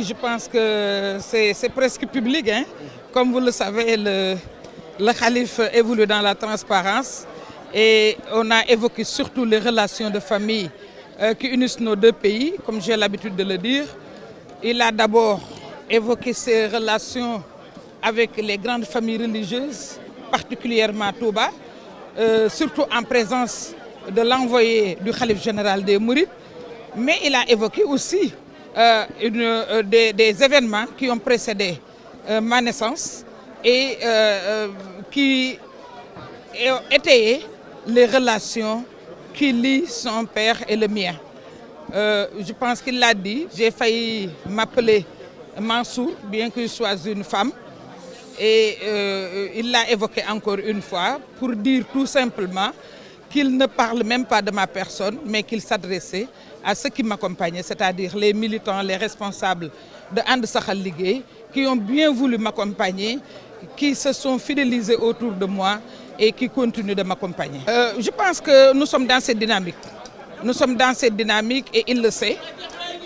je pense que c'est presque public, hein. Comme vous le savez, le calife évolue dans la transparence et on a évoqué surtout les relations de famille qui unissent nos deux pays, comme j'ai l'habitude de le dire. Il a d'abord évoqué ses relations avec les grandes familles religieuses, particulièrement Touba, surtout en présence de l'envoyé du khalife général des Mourides. Mais il a évoqué aussi des événements qui ont précédé ma naissance et qui ont étayé les relations qui lient son père et le mien. Je pense qu'il l'a dit, j'ai failli m'appeler Mansour, bien que je sois une femme. Et il l'a évoqué encore une fois pour dire tout simplement qu'il ne parle même pas de ma personne, mais qu'il s'adressait à ceux qui m'accompagnaient, c'est-à-dire les militants, les responsables de And Saxal Liguey, qui ont bien voulu m'accompagner, qui se sont fidélisés autour de moi et qui continuent de m'accompagner. Je pense que nous sommes dans cette dynamique. Nous sommes dans cette dynamique et il le sait,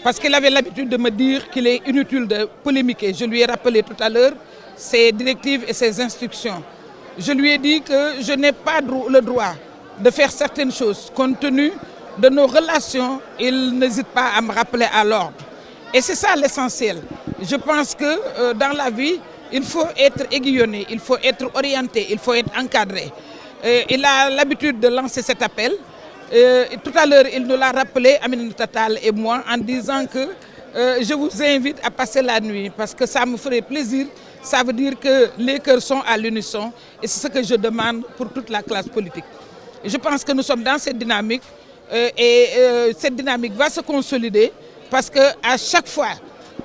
parce qu'il avait l'habitude de me dire qu'il est inutile de polémiquer. Je lui ai rappelé tout à l'heure ses directives et ses instructions. Je lui ai dit que je n'ai pas le droit de faire certaines choses. Compte tenu de nos relations, il n'hésite pas à me rappeler à l'ordre. Et c'est ça l'essentiel. Je pense que dans la vie, il faut être aiguillonné, il faut être orienté, il faut être encadré. Il a l'habitude de lancer cet appel. Tout à l'heure, il nous l'a rappelé, Aminata Tall et moi, en disant que je vous invite à passer la nuit parce que ça me ferait plaisir. Ça veut dire que les cœurs sont à l'unisson et c'est ce que je demande pour toute la classe politique. Je pense que nous sommes dans cette dynamique et cette dynamique va se consolider parce qu'à chaque fois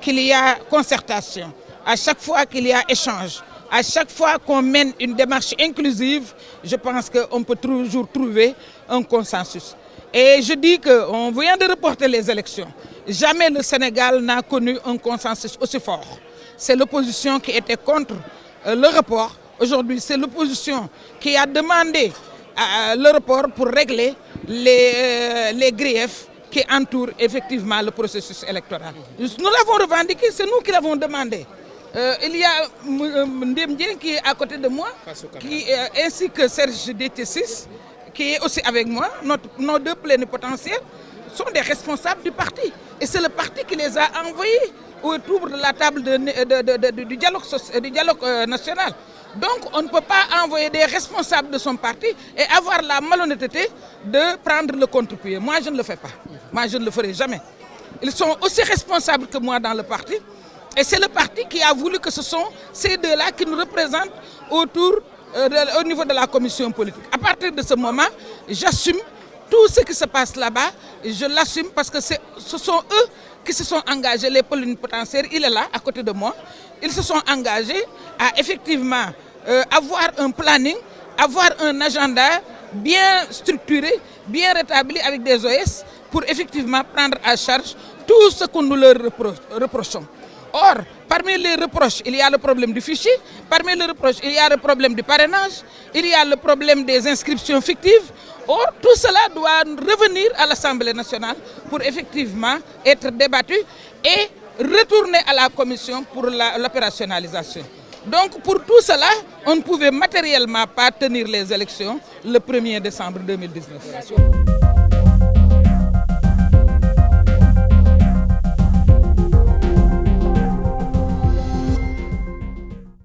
qu'il y a concertation, à chaque fois qu'il y a échange, à chaque fois qu'on mène une démarche inclusive, je pense qu'on peut toujours trouver un consensus. Et je dis qu'on vient de reporter les élections. Jamais le Sénégal n'a connu un consensus aussi fort. C'est l'opposition qui était contre le report. Aujourd'hui, c'est l'opposition qui a demandé le report pour régler les griefs qui entourent effectivement le processus électoral. Nous l'avons revendiqué, c'est nous qui l'avons demandé. Il y a Ndemdien qui est à côté de moi, ainsi que Serge Détessis, qui est aussi avec moi. Nos deux plénipotentiaires sont des responsables du parti. Et c'est le parti qui les a envoyés autour de la table du dialogue national. Donc on ne peut pas envoyer des responsables de son parti et avoir la malhonnêteté de prendre le contre-pied. Moi, je ne le fais pas. Moi, je ne le ferai jamais. Ils sont aussi responsables que moi dans le parti. Et c'est le parti qui a voulu que ce sont ces deux-là qui nous représentent au niveau de la commission politique. À partir de ce moment, j'assume tout ce qui se passe là-bas. Je l'assume parce que ce sont eux qui se sont engagés, les plénipotentiaires. Il est là, à côté de moi. Ils se sont engagés à effectivement avoir un planning, avoir un agenda bien structuré, bien rétabli avec des OS pour effectivement prendre à charge tout ce que nous leur reprochons. Or, parmi les reproches, il y a le problème du fichier, parmi les reproches, il y a le problème du parrainage, il y a le problème des inscriptions fictives. Or, tout cela doit revenir à l'Assemblée nationale pour effectivement être débattu et retourner à la commission pour l'opérationnalisation. Donc, pour tout cela, on ne pouvait matériellement pas tenir les élections le 1er décembre 2019.